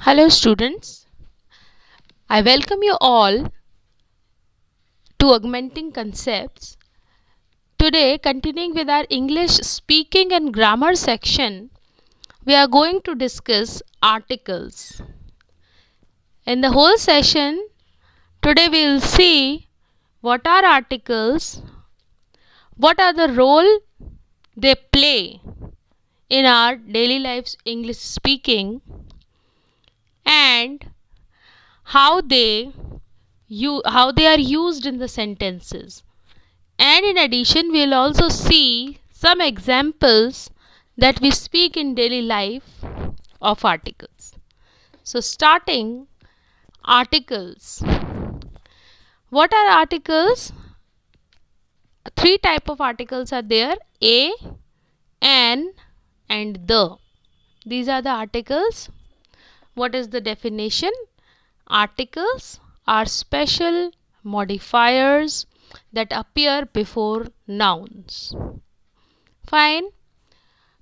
Hello students, I welcome you all to Augmenting Concepts. Today, continuing with our English speaking and grammar section, we are going to discuss articles. In the whole session, today we will see what are articles, what are the role they play in our daily lives English speaking, and how they are used in the sentences. And in addition, we will also see some examples that we speak in daily life of articles. So starting, articles. What are articles? Three type of articles are there: a, an and the. These are the articles. What is the definition? Articles are special modifiers that appear before nouns. Fine.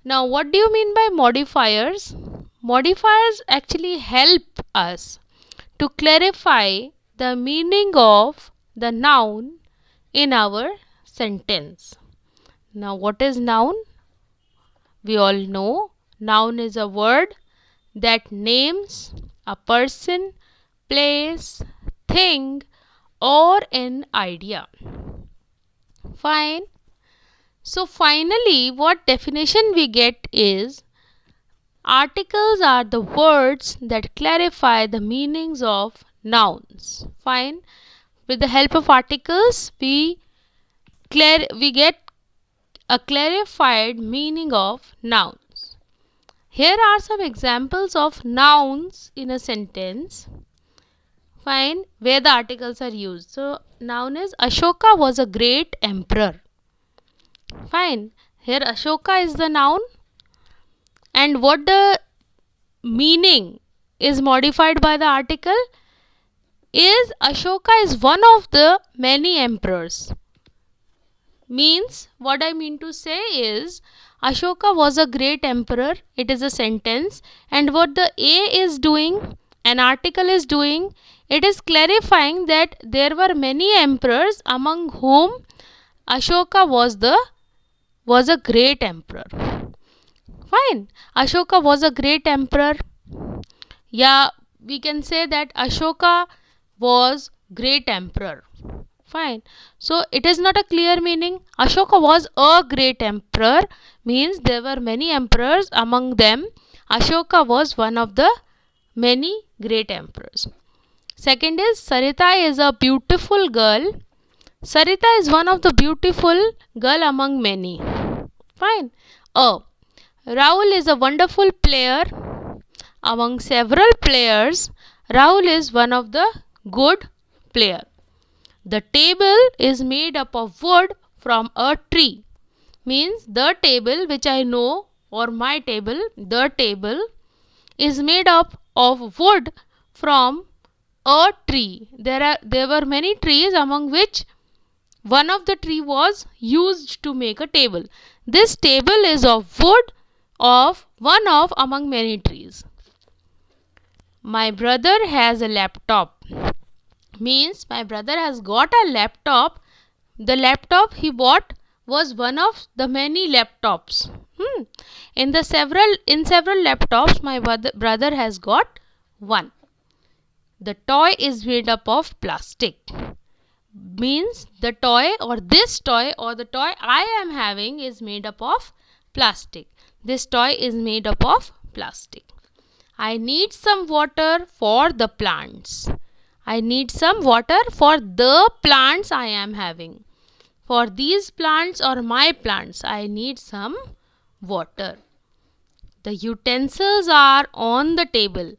Now, what do you mean by modifiers? Modifiers actually help us to clarify the meaning of the noun in our sentence. Now, what is noun? We all know noun is a word that names a person, place, thing, or an idea. Fine. So finally, what definition we get is articles are the words that clarify the meanings of nouns. Fine. With the help of articles, we get a clarified meaning of nouns. Here are some examples of nouns in a sentence. Fine, where the articles are used. So noun is Ashoka was a great emperor. Fine, here Ashoka is the noun, and what the meaning is modified by the article is Ashoka is one of the many emperors. Means, what I mean to say is Ashoka was a great emperor. It is a sentence, and what the a is doing, an article is doing, it is clarifying that there were many emperors among whom Ashoka was a great emperor. Fine. Ashoka was a great emperor. Yeah, we can say that Ashoka was great emperor. Fine. So it is not a clear meaning. Ashoka was a great emperor means there were many emperors, among them Ashoka was one of the many great emperors. Second is Sarita is a beautiful girl. Sarita is one of the beautiful girl among many. Fine. Rahul is a wonderful player. Among several players, Rahul is one of the good player. The table is made up of wood from a tree. Means the table which I know, or my table, the table is made up of wood from a tree. There were many trees, among which one of the tree was used to make a table. This table is of wood of one of among many trees. My brother has a laptop. Means my brother has got a laptop. The laptop he bought was one of the many laptops. In several laptops, my brother has got one. The toy is made up of plastic. Means the toy or this toy or the toy I am having is made up of plastic. This toy is made up of plastic. I need some water for the plants. I need some water for the plants I am having. For these plants or my plants, I need some water. The utensils are on the table.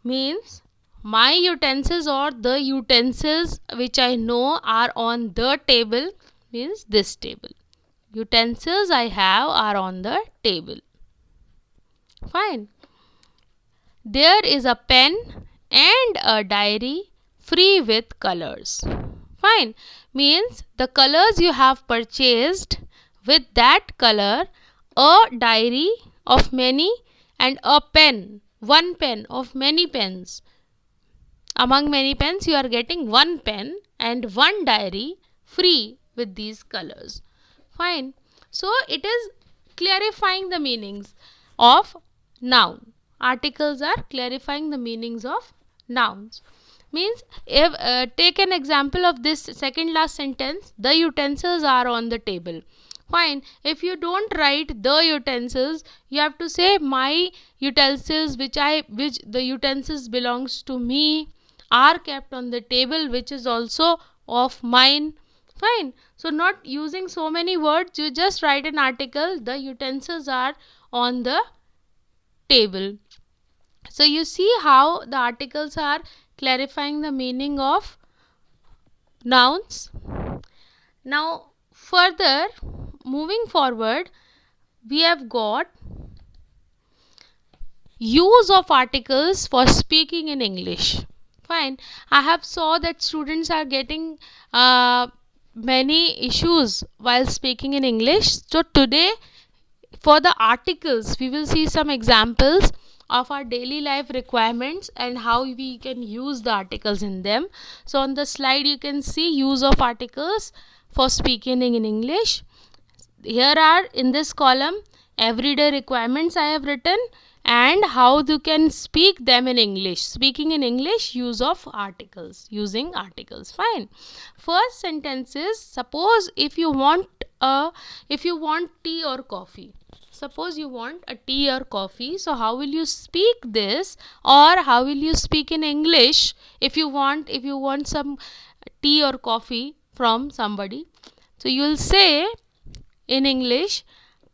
Means my utensils or the utensils which I know are on the table, means this table. Utensils I have are on the table. Fine. There is a pen and a diary free with colors. Fine. Means the colors you have purchased, with that color a diary of many and a pen one pen of many pens. Among many pens, you are getting one pen and one diary free with these colors. Fine. So it is clarifying the meanings of noun. Articles are clarifying the meanings of nouns. Means, if take an example of this second last sentence, the utensils are on the table. Fine. If you don't write the utensils, you have to say my utensils, which the utensils belongs to me, are kept on the table, which is also of mine. Fine. So not using so many words, you just write an article, the utensils are on the table. So you see how the articles are clarifying the meaning of nouns. Now further moving forward, we have got use of articles for speaking in English. Fine. I have saw that students are getting many issues while speaking in English. So today, for the articles, we will see some examples of our daily life requirements and how we can use the articles in them. So on the slide you can see use of articles for speaking in English. Here are in this column everyday requirements I have written and how you can speak them in English. Speaking in English, use of articles, using articles. Fine. First sentence is, suppose if you want tea or coffee. Suppose you want a tea or coffee. So how will you speak this, or how will you speak in English if you want some tea or coffee from somebody? So you will say in English,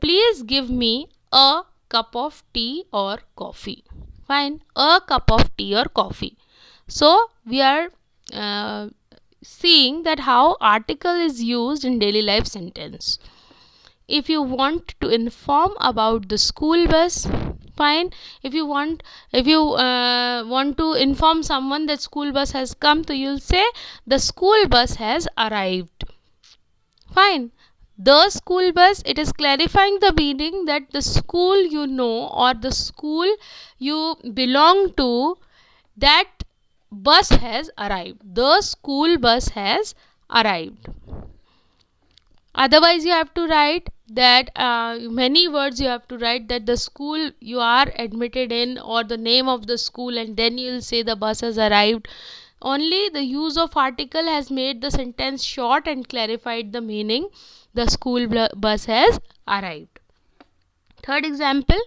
please give me a cup of tea or coffee. Fine. A cup of tea or coffee. So we are seeing that how article is used in daily life sentence. If you want to inform about the school bus, fine. If you want to inform someone that school bus has come, so you'll say the school bus has arrived. Fine. The school bus, it is clarifying the meaning that the school you know or the school you belong to, that bus has arrived. The school bus has arrived. Otherwise you have to write that many words you have to write that the school you are admitted in or the name of the school, and then you will say the bus has arrived. Only the use of article has made the sentence short and clarified the meaning. The school bus has arrived. Third example,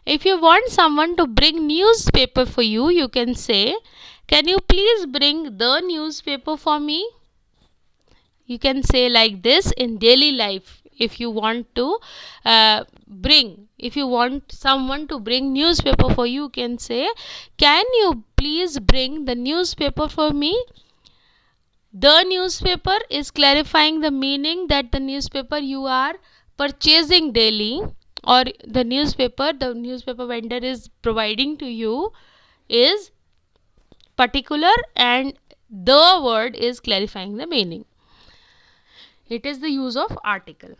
if you want someone to bring newspaper for you, you can say, can you please bring the newspaper for me? You can say like this in daily life. If you want someone to bring newspaper for you, you can say, can you please bring the newspaper for me? The newspaper is clarifying the meaning that the newspaper you are purchasing daily, or the newspaper vendor is providing to you is particular, and the word is clarifying the meaning. It is the use of article.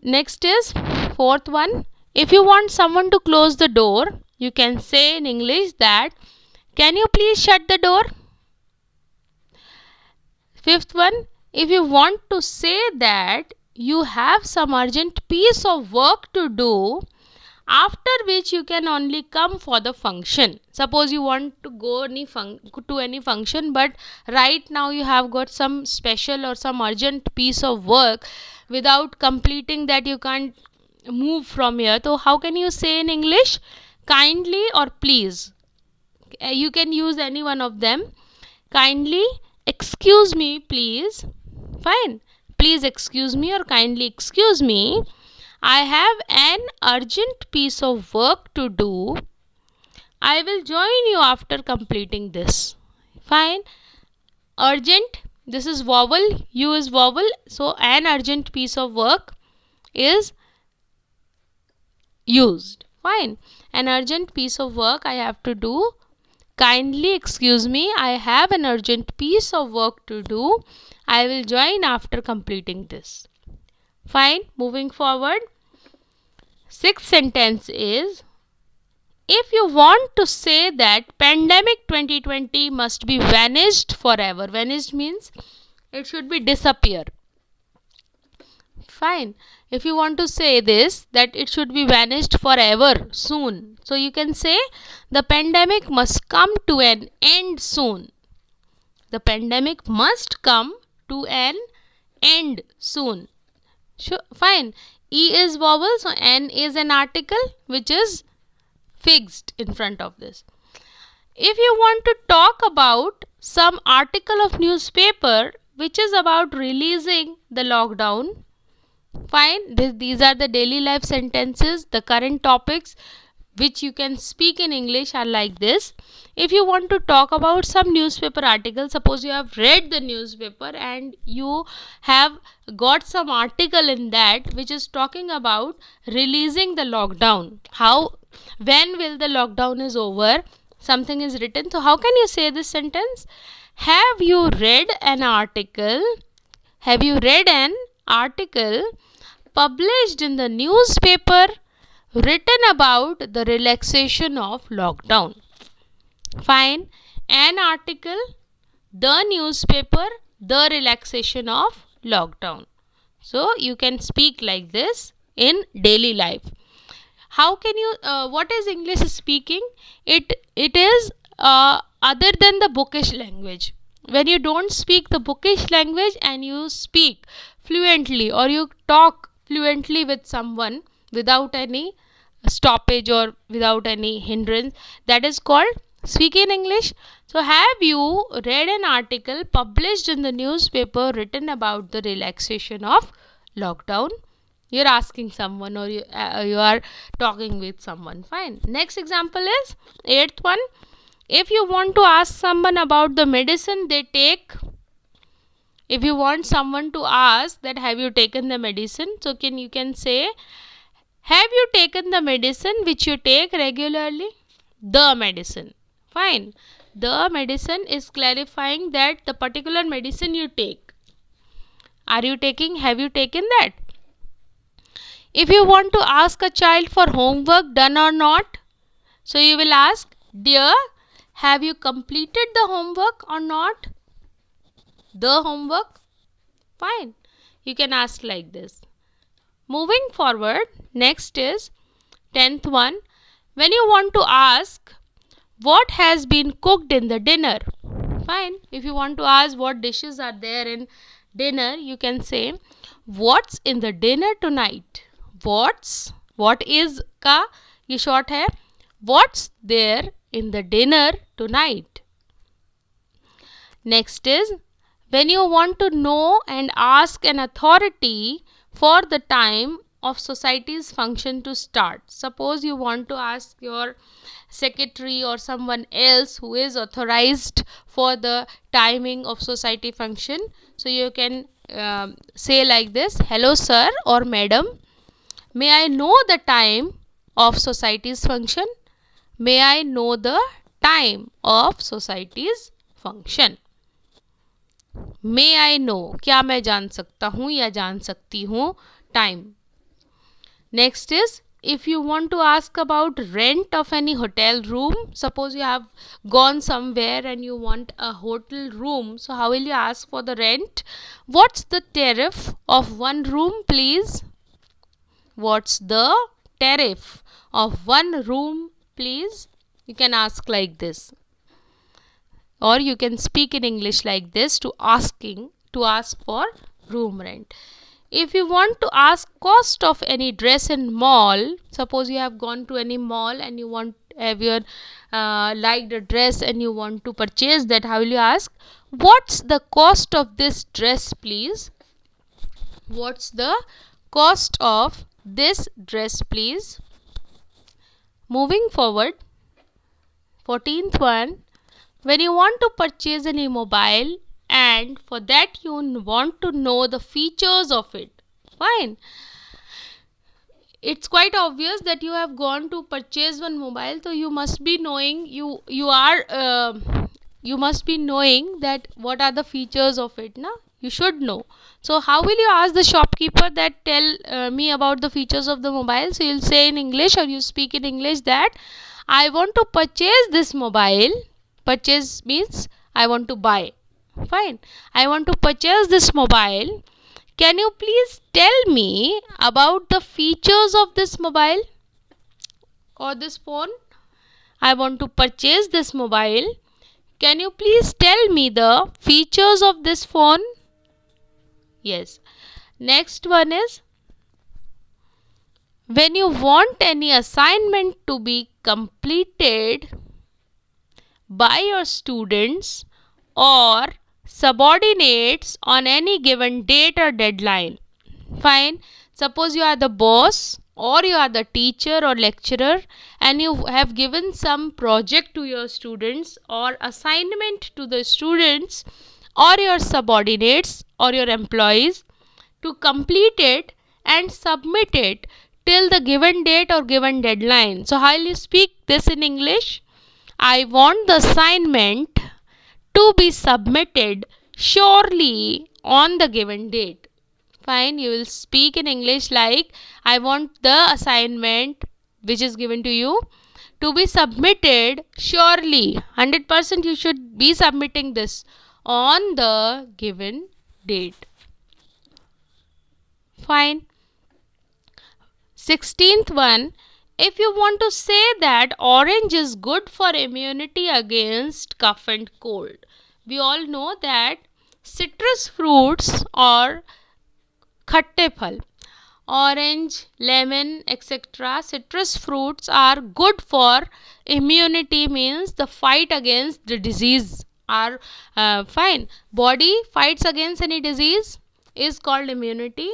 Next is fourth one. If you want someone to close the door, you can say in English that, can you please shut the door? Fifth one, if you want to say that you have some urgent piece of work to do, after which you can only come for the function. Suppose you want to go to any function, but right now you have got some special or some urgent piece of work. Without completing that, you can't move from here. So how can you say in English? Kindly or please. You can use any one of them. Kindly excuse me, please. Fine. Please excuse me or kindly excuse me. I have an urgent piece of work to do. I will join you after completing this. Fine. Urgent, this is vowel, U is vowel. So an urgent piece of work is used. Fine. An urgent piece of work I have to do. Kindly excuse me, I have an urgent piece of work to do. I will join after completing this. Fine. Moving forward. Sixth sentence is, If you want to say that pandemic 2020 must be vanished forever, vanished means it should be disappear. Fine. If you want to say this, that it should be vanished forever soon, so you can say the pandemic must come to an end soon. The pandemic must come to an end soon. Sure, fine. E is vowel, so N is an article which is fixed in front of this. If you want to talk about some article of newspaper which is about releasing the lockdown, fine, these are the daily life sentences. The current topics which you can speak in English are like this. If you want to talk about some newspaper article, suppose you have read the newspaper and you have got some article in that which is talking about releasing the lockdown. When will the lockdown is over? Something is written. So how can you say this sentence? Have you read an article? Have you read an article published in the newspaper written about the relaxation of lockdown? Fine. An article, the newspaper, the relaxation of lockdown. So you can speak like this in daily life. How can you, what is English speaking? It is other than the bookish language. When you don't speak the bookish language and you speak fluently or you talk fluently with someone without any stoppage or without any hindrance, that is called speaking English. So have you read an article published in the newspaper written about the relaxation of lockdown? You're asking someone or you are talking with someone. Fine. Next example is 8th one. If you want to ask someone about the medicine they take, if you want someone to ask that have you taken the medicine, so you can say, have you taken the medicine which you take regularly? The medicine. Fine. The medicine is clarifying that the particular medicine you take. Are you taking? Have you taken that? If you want to ask a child for homework done or not, so you will ask, dear, have you completed the homework or not? The homework. Fine. You can ask like this. Moving forward, next is 10th one. When you want to ask what has been cooked in the dinner. Fine. If you want to ask what dishes are there in dinner, you can say what's in the dinner tonight. What is का ये short है. What's there in the dinner tonight? Next is when you want to know and ask an authority for the time of society's function to start. Suppose you want to ask your secretary or someone else who is authorized for the timing of society function. So you can say like this, hello sir or madam, may I know the time of society's function? May I know the time of society's function? May I know, क्या मैं जान सकता हूँ या जान सकती हूँ time. Next is if you want to ask about rent of any hotel room. Suppose you have gone somewhere and you want a hotel room. So how will you ask for the rent? What's the tariff of one room, please? What's the tariff of one room, please? You can ask like this. Or you can speak in English like this to ask for room rent. If you want to ask cost of any dress in mall, suppose you have gone to any mall and you have your liked a dress and you want to purchase that, how will you ask? What's the cost of this dress, please? What's the cost of this dress, please? Moving forward, 14th one. When you want to purchase any mobile and for that you want to know the features of it. Fine. It's quite obvious that you have gone to purchase one mobile, so you must be knowing you must be knowing that what are the features of it, na? You should know. So how will you ask the shopkeeper that tell me about the features of the mobile? So you'll say in English or you speak in English that I want to purchase this mobile. Purchase means I want to buy. Fine. I want to purchase this mobile. Can you please tell me about the features of this mobile or this phone? I want to purchase this mobile. Can you please tell me the features of this phone? Yes. Next one is, when you want any assignment to be completed by your students or subordinates on any given date or deadline. Fine. Suppose you are the boss or you are the teacher or lecturer and you have given some project to your students or assignment to the students or your subordinates or your employees to complete it and submit it till the given date or given deadline. So how will you speak this in English? I want the assignment to be submitted surely on the given date. Fine, you will speak in English like, I want the assignment which is given to you to be submitted surely. 100% you should be submitting this on the given date. Fine. 16th one, if you want to say that orange is good for immunity against cough and cold. We all know that citrus fruits or khatte phal, orange, lemon, etc. citrus fruits are good for immunity, means the fight against the disease are fine. Body fights against any disease is called immunity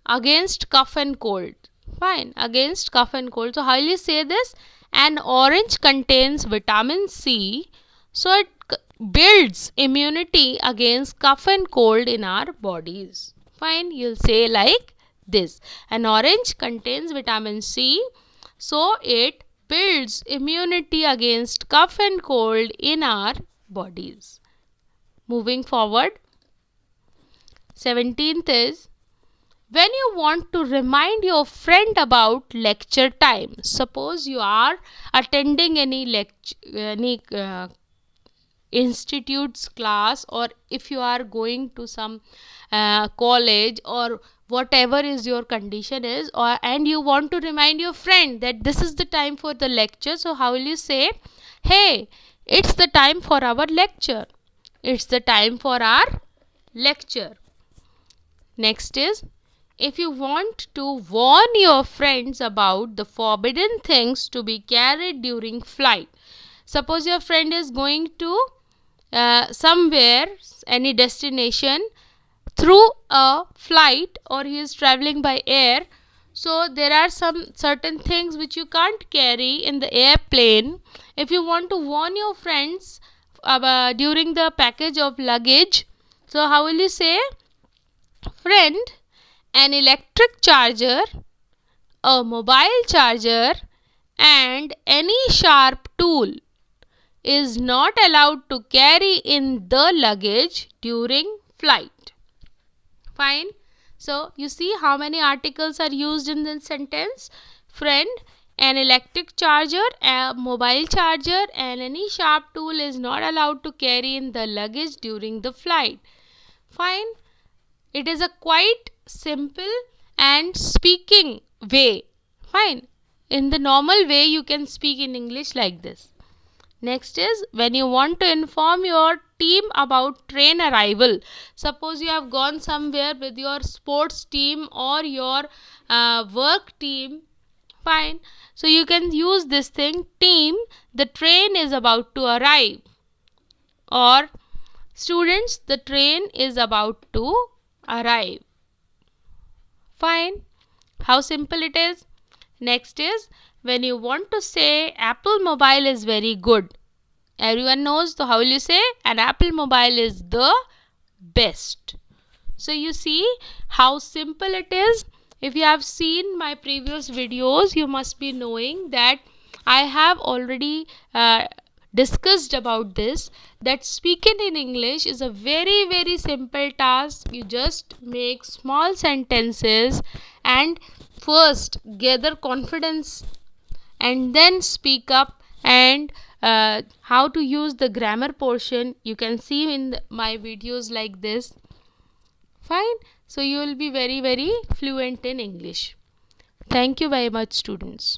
against cough and cold. Fine, against cough and cold. So how will you say this? An orange contains vitamin C, so it builds immunity against cough and cold in our bodies. Fine, you'll say like this. An orange contains vitamin C, so it builds immunity against cough and cold in our bodies. Moving forward, 17th is, when you want to remind your friend about lecture time. Suppose you are attending any institute's class, or if you are going to some college or whatever is your condition is, and you want to remind your friend that this is the time for the lecture. So how will you say, hey, it's the time for our lecture. It's the time for our lecture. Next is, if you want to warn your friends about the forbidden things to be carried during flight. Suppose your friend is going to somewhere, any destination through a flight, or he is traveling by air. So there are some certain things which you can't carry in the airplane. If you want to warn your friends during the package of luggage, so how will you say, friend, an electric charger, a mobile charger and any sharp tool is not allowed to carry in the luggage during flight. Fine. So you see how many articles are used in this sentence. Friend, an electric charger, a mobile charger and any sharp tool is not allowed to carry in the luggage during the flight. Fine. It is a quite simple and speaking way. Fine. In the normal way you can speak in English like this. Next is, when you want to inform your team about train arrival. Suppose you have gone somewhere with your sports team or your work team. Fine. So you can use this thing, team, the train is about to arrive. Or students, the train is about to arrive. Fine. How simple it is. Next is, when you want to say Apple mobile is very good. Everyone knows, so how will you say? An Apple mobile is the best. So you see how simple it is. If you have seen my previous videos, you must be knowing that I have already discussed about this, that speaking in English is a very simple task. You just make small sentences and first gather confidence and then speak up, and how to use the grammar portion you can see in my videos like this. Fine. So you will be very fluent in English. Thank you very much, students.